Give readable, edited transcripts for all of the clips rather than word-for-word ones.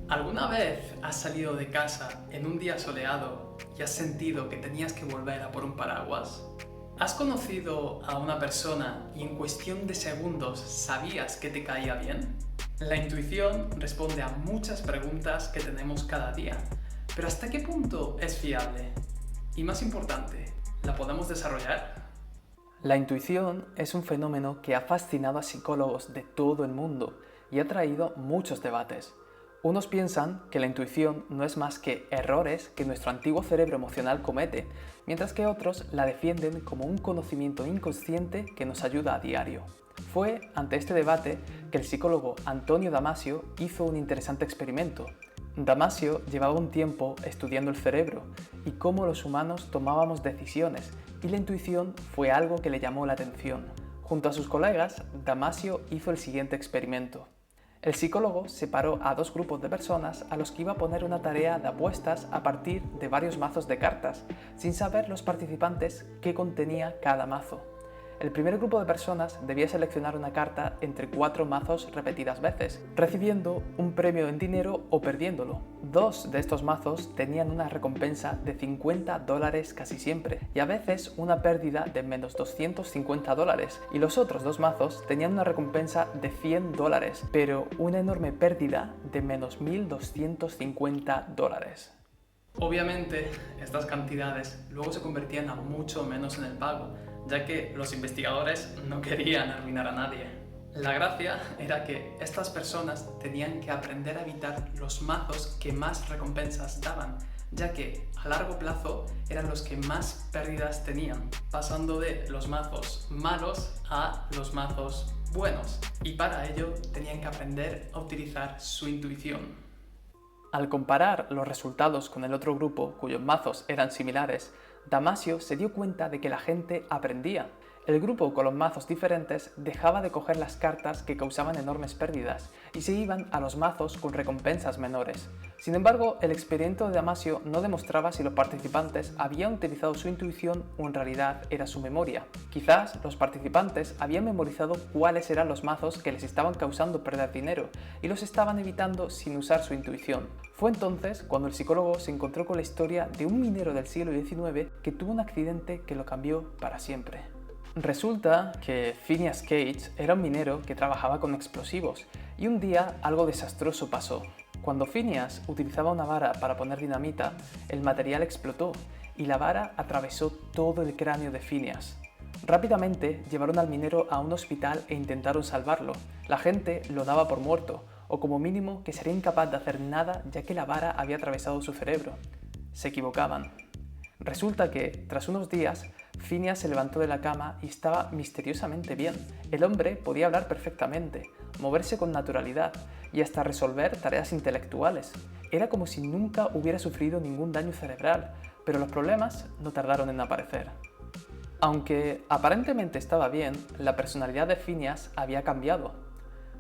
¿Alguna vez has salido de casa en un día soleado y has sentido que tenías que volver a por un paraguas? ¿Has conocido a una persona y en cuestión de segundos sabías que te caía bien? La intuición responde a muchas preguntas que tenemos cada día, pero ¿hasta qué punto es fiable? Y más importante, ¿la podemos desarrollar? La intuición es un fenómeno que ha fascinado a psicólogos de todo el mundo y ha traído muchos debates. Unos piensan que la intuición no es más que errores que nuestro antiguo cerebro emocional comete, mientras que otros la defienden como un conocimiento inconsciente que nos ayuda a diario. Fue ante este debate que el psicólogo Antonio Damasio hizo un interesante experimento. Damasio llevaba un tiempo estudiando el cerebro y cómo los humanos tomábamos decisiones, y la intuición fue algo que le llamó la atención. Junto a sus colegas, Damasio hizo el siguiente experimento. El psicólogo separó a dos grupos de personas a los que iba a poner una tarea de apuestas a partir de varios mazos de cartas, sin saber los participantes qué contenía cada mazo. El primer grupo de personas debía seleccionar una carta entre 4 mazos repetidas veces, recibiendo un premio en dinero o perdiéndolo. Dos de estos mazos tenían una recompensa de $50 casi siempre, y a veces una pérdida de menos $250, y los otros dos mazos tenían una recompensa de $100, pero una enorme pérdida de menos $1.250. Obviamente, estas cantidades luego se convertían a mucho menos en el pago, ya que los investigadores no querían arruinar a nadie. La gracia era que estas personas tenían que aprender a evitar los mazos que más recompensas daban, ya que a largo plazo eran los que más pérdidas tenían, pasando de los mazos malos a los mazos buenos, y para ello tenían que aprender a utilizar su intuición. Al comparar los resultados con el otro grupo, cuyos mazos eran similares, Damasio se dio cuenta de que la gente aprendía. El grupo con los mazos diferentes dejaba de coger las cartas que causaban enormes pérdidas y se iban a los mazos con recompensas menores. Sin embargo, el experimento de Damasio no demostraba si los participantes habían utilizado su intuición o en realidad era su memoria. Quizás los participantes habían memorizado cuáles eran los mazos que les estaban causando perder dinero y los estaban evitando sin usar su intuición. Fue entonces cuando el psicólogo se encontró con la historia de un minero del siglo XIX que tuvo un accidente que lo cambió para siempre. Resulta que Phineas Cage era un minero que trabajaba con explosivos y un día algo desastroso pasó. Cuando Phineas utilizaba una vara para poner dinamita, el material explotó y la vara atravesó todo el cráneo de Phineas. Rápidamente llevaron al minero a un hospital e intentaron salvarlo. La gente lo daba por muerto, o como mínimo que sería incapaz de hacer nada ya que la vara había atravesado su cerebro. Se equivocaban. Resulta que, tras unos días, Phineas se levantó de la cama y estaba misteriosamente bien. El hombre podía hablar perfectamente, moverse con naturalidad y hasta resolver tareas intelectuales. Era como si nunca hubiera sufrido ningún daño cerebral, pero los problemas no tardaron en aparecer. Aunque aparentemente estaba bien, la personalidad de Phineas había cambiado.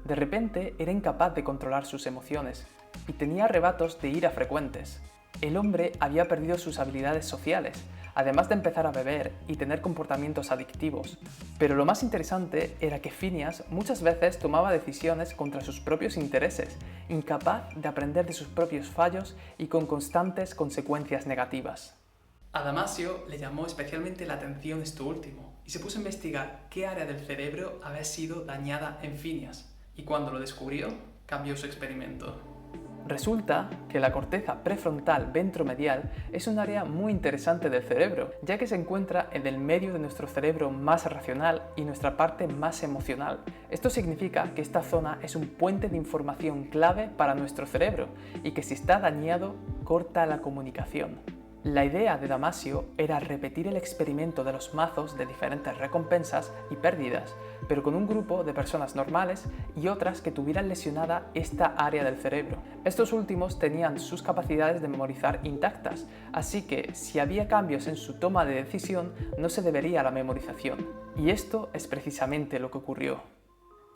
De repente era incapaz de controlar sus emociones y tenía arrebatos de ira frecuentes. El hombre había perdido sus habilidades sociales, además de empezar a beber y tener comportamientos adictivos. Pero lo más interesante era que Phineas muchas veces tomaba decisiones contra sus propios intereses, incapaz de aprender de sus propios fallos y con constantes consecuencias negativas. A Damasio le llamó especialmente la atención esto último y se puso a investigar qué área del cerebro había sido dañada en Phineas, y cuando lo descubrió, cambió su experimento. Resulta que la corteza prefrontal ventromedial es un área muy interesante del cerebro, ya que se encuentra en el medio de nuestro cerebro más racional y nuestra parte más emocional. Esto significa que esta zona es un puente de información clave para nuestro cerebro y que si está dañado, corta la comunicación. La idea de Damasio era repetir el experimento de los mazos de diferentes recompensas y pérdidas, pero con un grupo de personas normales y otras que tuvieran lesionada esta área del cerebro. Estos últimos tenían sus capacidades de memorizar intactas, así que si había cambios en su toma de decisión no se debería a la memorización. Y esto es precisamente lo que ocurrió.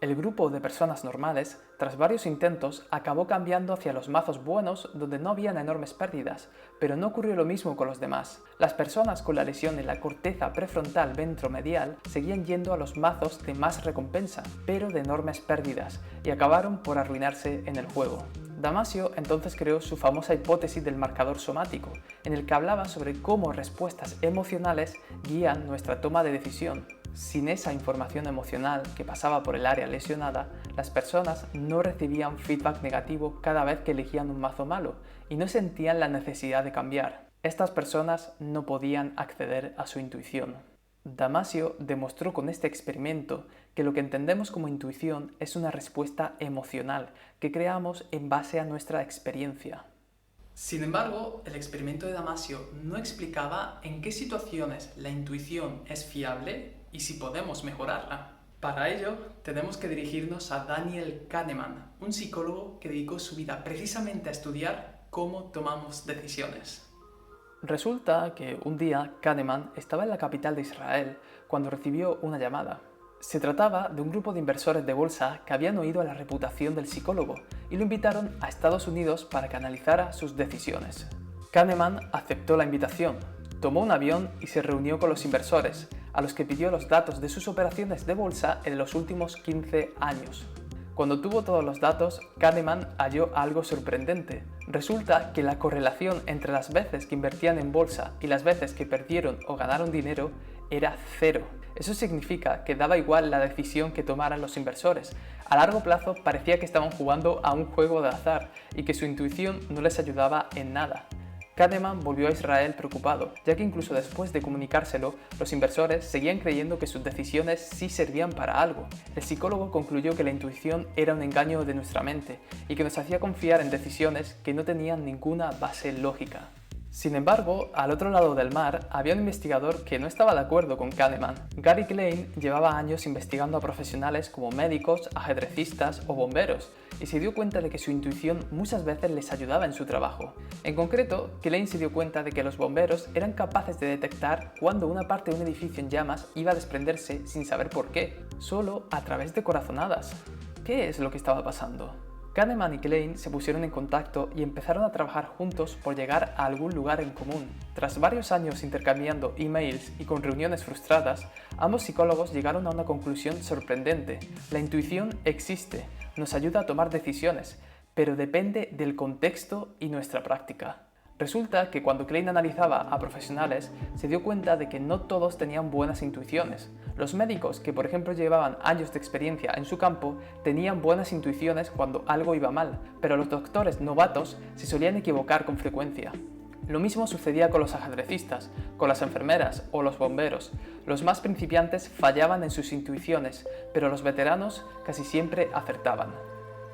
El grupo de personas normales, tras varios intentos, acabó cambiando hacia los mazos buenos donde no habían enormes pérdidas, pero no ocurrió lo mismo con los demás. Las personas con la lesión en la corteza prefrontal ventromedial seguían yendo a los mazos de más recompensa, pero de enormes pérdidas, y acabaron por arruinarse en el juego. Damasio entonces creó su famosa hipótesis del marcador somático, en el que hablaba sobre cómo respuestas emocionales guían nuestra toma de decisión. Sin esa información emocional que pasaba por el área lesionada, las personas no recibían feedback negativo cada vez que elegían un mazo malo y no sentían la necesidad de cambiar. Estas personas no podían acceder a su intuición. Damasio demostró con este experimento que lo que entendemos como intuición es una respuesta emocional que creamos en base a nuestra experiencia. Sin embargo, el experimento de Damasio no explicaba en qué situaciones la intuición es fiable y si podemos mejorarla. Para ello, tenemos que dirigirnos a Daniel Kahneman, un psicólogo que dedicó su vida precisamente a estudiar cómo tomamos decisiones. Resulta que un día Kahneman estaba en la capital de Israel cuando recibió una llamada. Se trataba de un grupo de inversores de bolsa que habían oído a la reputación del psicólogo y lo invitaron a Estados Unidos para que analizara sus decisiones. Kahneman aceptó la invitación, tomó un avión y se reunió con los inversores, a los que pidió los datos de sus operaciones de bolsa en los últimos 15 años. Cuando tuvo todos los datos, Kahneman halló algo sorprendente. Resulta que la correlación entre las veces que invertían en bolsa y las veces que perdieron o ganaron dinero era cero. Eso significa que daba igual la decisión que tomaran los inversores. A largo plazo parecía que estaban jugando a un juego de azar y que su intuición no les ayudaba en nada. Kahneman volvió a Israel preocupado, ya que incluso después de comunicárselo, los inversores seguían creyendo que sus decisiones sí servían para algo. El psicólogo concluyó que la intuición era un engaño de nuestra mente y que nos hacía confiar en decisiones que no tenían ninguna base lógica. Sin embargo, al otro lado del mar había un investigador que no estaba de acuerdo con Kahneman. Gary Klein llevaba años investigando a profesionales como médicos, ajedrecistas o bomberos y se dio cuenta de que su intuición muchas veces les ayudaba en su trabajo. En concreto, Klein se dio cuenta de que los bomberos eran capaces de detectar cuando una parte de un edificio en llamas iba a desprenderse sin saber por qué, solo a través de corazonadas. ¿Qué es lo que estaba pasando? Kahneman y Klein se pusieron en contacto y empezaron a trabajar juntos por llegar a algún lugar en común. Tras varios años intercambiando emails y con reuniones frustradas, ambos psicólogos llegaron a una conclusión sorprendente. La intuición existe, nos ayuda a tomar decisiones, pero depende del contexto y nuestra práctica. Resulta que cuando Klein analizaba a profesionales, se dio cuenta de que no todos tenían buenas intuiciones. Los médicos, que por ejemplo llevaban años de experiencia en su campo, tenían buenas intuiciones cuando algo iba mal, pero los doctores novatos se solían equivocar con frecuencia. Lo mismo sucedía con los ajedrecistas, con las enfermeras o los bomberos. Los más principiantes fallaban en sus intuiciones, pero los veteranos casi siempre acertaban.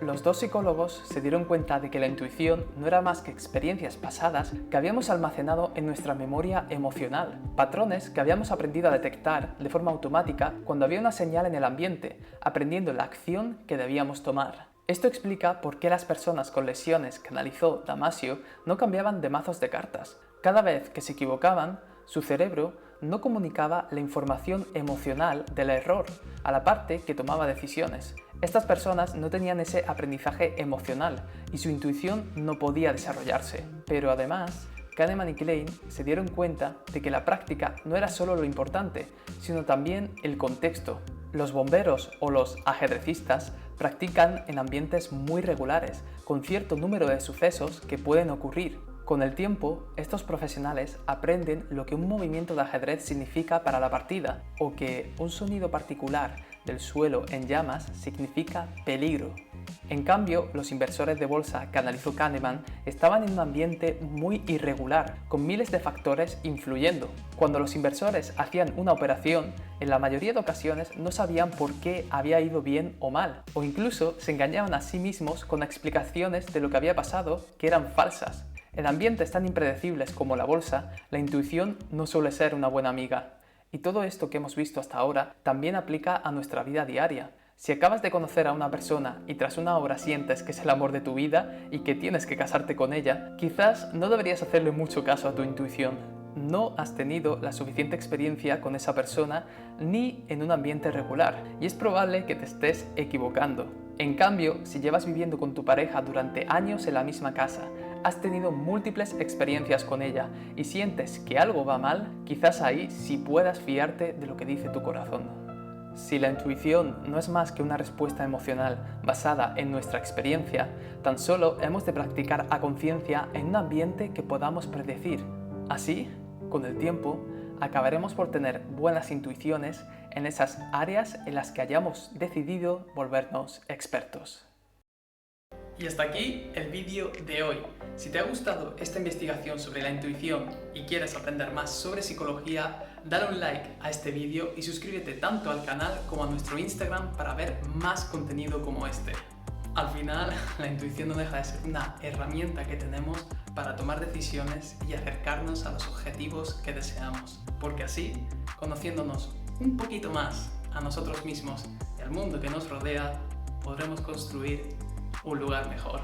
Los dos psicólogos se dieron cuenta de que la intuición no era más que experiencias pasadas que habíamos almacenado en nuestra memoria emocional, patrones que habíamos aprendido a detectar de forma automática cuando había una señal en el ambiente, aprendiendo la acción que debíamos tomar. Esto explica por qué las personas con lesiones que analizó Damasio no cambiaban de mazos de cartas. Cada vez que se equivocaban, su cerebro no comunicaba la información emocional del error a la parte que tomaba decisiones. Estas personas no tenían ese aprendizaje emocional y su intuición no podía desarrollarse. Pero además, Kahneman y Klein se dieron cuenta de que la práctica no era solo lo importante, sino también el contexto. Los bomberos o los ajedrecistas practican en ambientes muy regulares, con cierto número de sucesos que pueden ocurrir. Con el tiempo, estos profesionales aprenden lo que un movimiento de ajedrez significa para la partida, o que un sonido particular del suelo en llamas significa peligro. En cambio, los inversores de bolsa que analizó Kahneman estaban en un ambiente muy irregular, con miles de factores influyendo. Cuando los inversores hacían una operación, en la mayoría de ocasiones no sabían por qué había ido bien o mal, o incluso se engañaban a sí mismos con explicaciones de lo que había pasado que eran falsas. En ambientes tan impredecibles como la bolsa, la intuición no suele ser una buena amiga. Y todo esto que hemos visto hasta ahora también aplica a nuestra vida diaria. Si acabas de conocer a una persona y tras una hora sientes que es el amor de tu vida y que tienes que casarte con ella, quizás no deberías hacerle mucho caso a tu intuición. No has tenido la suficiente experiencia con esa persona ni en un ambiente regular y es probable que te estés equivocando. En cambio, si llevas viviendo con tu pareja durante años en la misma casa, has tenido múltiples experiencias con ella y sientes que algo va mal, quizás ahí sí puedas fiarte de lo que dice tu corazón. Si la intuición no es más que una respuesta emocional basada en nuestra experiencia, tan solo hemos de practicar a conciencia en un ambiente que podamos predecir. Así, con el tiempo, acabaremos por tener buenas intuiciones en esas áreas en las que hayamos decidido volvernos expertos. Y hasta aquí el vídeo de hoy. Si te ha gustado esta investigación sobre la intuición y quieres aprender más sobre psicología, dale un like a este vídeo y suscríbete tanto al canal como a nuestro Instagram para ver más contenido como este. Al final, la intuición no deja de ser una herramienta que tenemos para tomar decisiones y acercarnos a los objetivos que deseamos. Porque así, conociéndonos un poquito más a nosotros mismos y al mundo que nos rodea, podremos construir un lugar mejor.